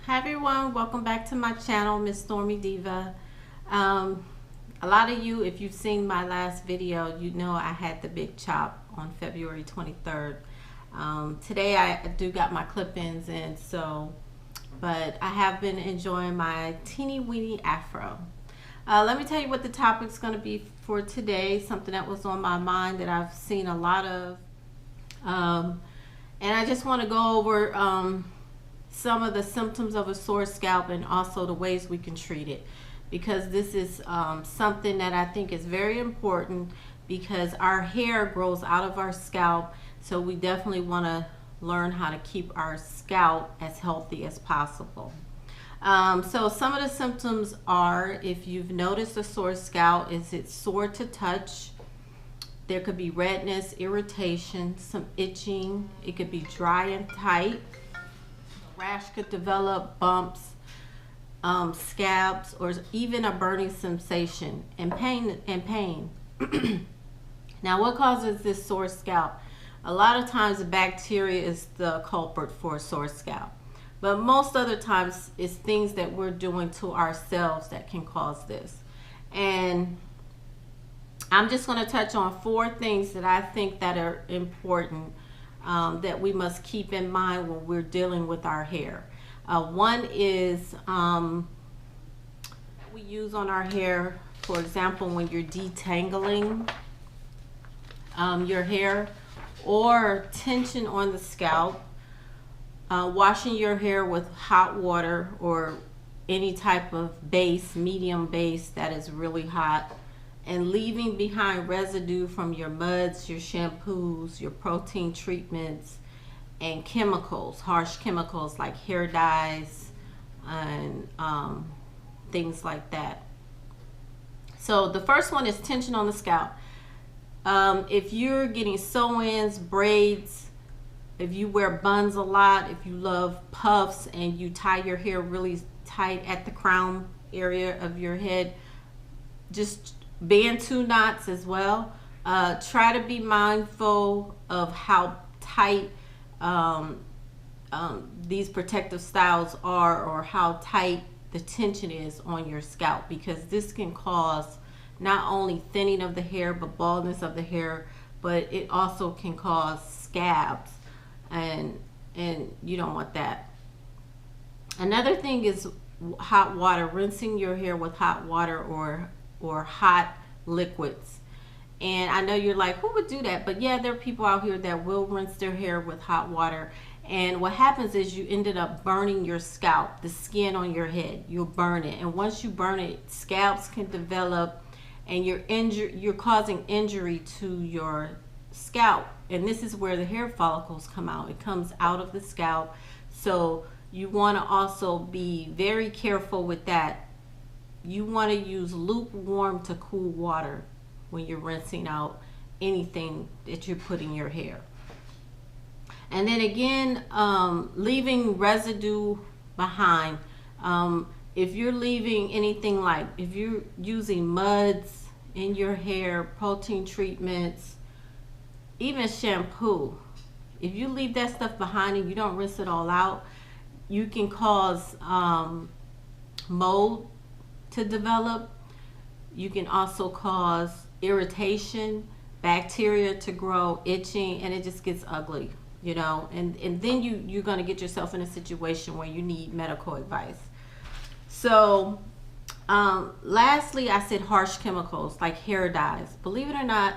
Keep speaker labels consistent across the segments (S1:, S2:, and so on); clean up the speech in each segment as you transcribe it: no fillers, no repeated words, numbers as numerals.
S1: Hi everyone, welcome back to my channel, Miss Stormy Diva. A lot of you, if you've seen my last video, you know I had the big chop on February 23rd. Today I do got my clip-ins in, but I have been enjoying my teeny weeny afro. Let me tell you what the topic's going to be for today, something that was on my mind that I've seen a lot of. And I just want to go over some of the symptoms of a sore scalp and also the ways we can treat it, because this is something that I think is very important, because our hair grows out of our scalp, so we definitely want to learn how to keep our scalp as healthy as possible. So some of the symptoms are, if you've noticed a sore scalp, is it sore to touch? There could be redness, irritation, some itching. It could be dry and tight. Rash could develop, bumps, scabs, or even a burning sensation and pain. Now, what causes this sore scalp? A lot of times bacteria is the culprit for a sore scalp, but most other times it's things that we're doing to ourselves that can cause this. And I'm just going to touch on 4 things that I think that are important, that we must keep in mind when we're dealing with our hair. One is we use on our hair, for example, when you're detangling your hair, or tension on the scalp, washing your hair with hot water or any type of base, medium base that is really hot, and leaving behind residue from your muds, your shampoos, your protein treatments, and chemicals, harsh chemicals like hair dyes and things like that. So the first one is tension on the scalp. If you're getting sew-ins, braids, if you wear buns a lot, if you love puffs and you tie your hair really tight at the crown area of your head, just band 2 knots as well. Try to be mindful of how tight these protective styles are, or how tight the tension is on your scalp, because this can cause not only thinning of the hair but baldness of the hair, but it also can cause scabs, and you don't want that. Another thing is hot water, rinsing your hair with hot water or hot liquids. And I know you're like, who would do that? But yeah, there are people out here that will rinse their hair with hot water, and what happens is you ended up burning your scalp, the skin on your head. You'll burn it, and once you burn it, scabs can develop, and you're causing injury to your scalp. And this is where the hair follicles come out. It comes out of the scalp, so you want to also be very careful with that. You want to use lukewarm to cool water when you're rinsing out anything that you're putting in your hair. And then again, leaving residue behind. If you're leaving anything, like if you're using muds in your hair, protein treatments, even shampoo, if you leave that stuff behind and you don't rinse it all out, you can cause mold to develop. You can also cause irritation, bacteria to grow, itching, and it just gets ugly, you know, and then you're going to get yourself in a situation where you need medical advice. So lastly, I said harsh chemicals like hair dyes. Believe it or not,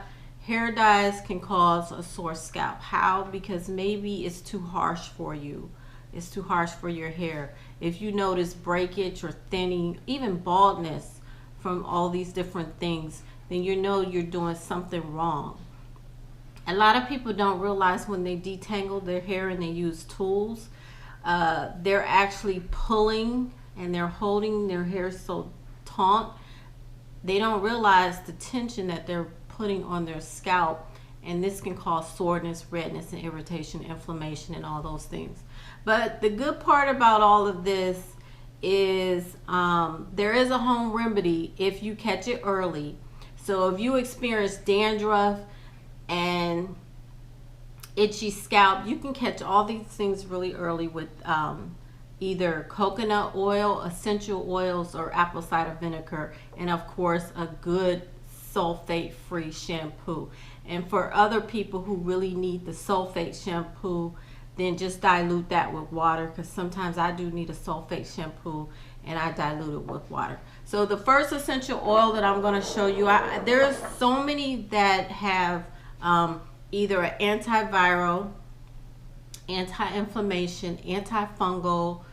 S1: hair dyes can cause a sore scalp. How? Because maybe it's too harsh for you. It's too harsh for your hair. If you notice breakage or thinning, even baldness from all these different things, then you know you're doing something wrong. A lot of people don't realize when they detangle their hair and they use tools, they're actually pulling and they're holding their hair so taut. They don't realize the tension that they're putting on their scalp, and this can cause soreness, redness, and irritation, inflammation, and all those things. But the good part about all of this is there is a home remedy if you catch it early. So if you experience dandruff and itchy scalp, you can catch all these things really early with either coconut oil, essential oils, or apple cider vinegar, and of course a good sulfate-free shampoo. And for other people who really need the sulfate shampoo, then just dilute that with water, because sometimes I do need a sulfate shampoo and I dilute it with water. So the first essential oil that I'm going to show you, there's so many that have either an antiviral, anti-inflammation, antifungal,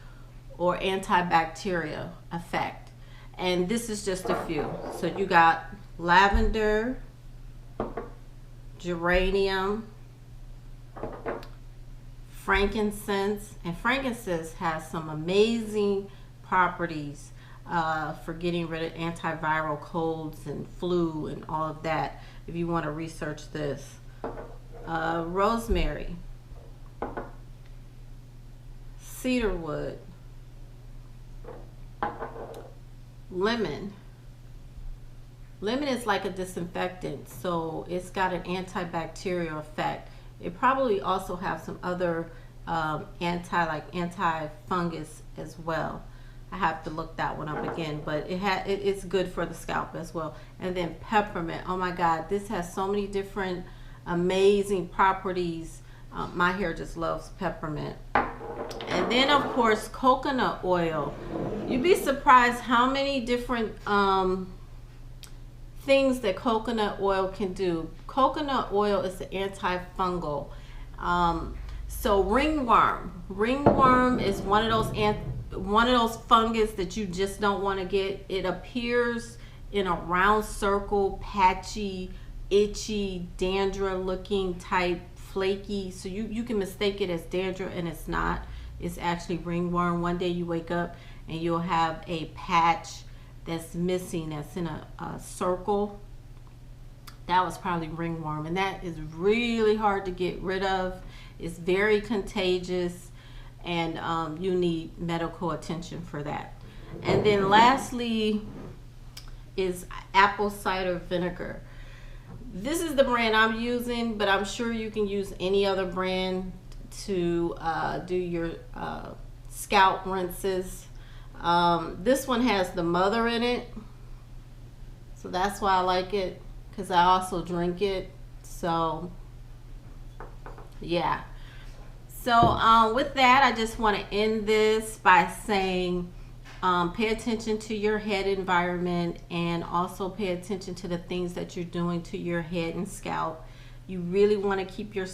S1: or antibacterial effect. And this is just a few. So you got lavender, geranium, frankincense, and frankincense has some amazing properties for getting rid of antiviral colds and flu and all of that, if you want to research this. Rosemary, cedarwood, lemon. Lemon is like a disinfectant, so it's got an antibacterial effect. It probably also have some other anti-fungus as well. I have to look that one up again, but it's good for the scalp as well. And then peppermint. Oh my God, this has so many different amazing properties. My hair just loves peppermint. And then of course coconut oil. You'd be surprised how many different things that coconut oil can do. Coconut oil is an antifungal. So ringworm is one of those fungus that you just don't want to get. It appears in a round circle, patchy, itchy, dandruff looking type, flaky. So you can mistake it as dandruff, and it's not. It's actually ringworm. One day you wake up and you'll have a patch that's missing, that's in a circle. That was probably ringworm, and that is really hard to get rid of. It's very contagious, and you need medical attention for that. And then lastly is apple cider vinegar. This is the brand I'm using, but I'm sure you can use any other brand to do your scalp rinses. This one has the mother in it, so that's why I like it, because I also drink it. So yeah. So with that, I just want to end this by saying pay attention to your head environment, and also pay attention to the things that you're doing to your head and scalp. You really want to keep your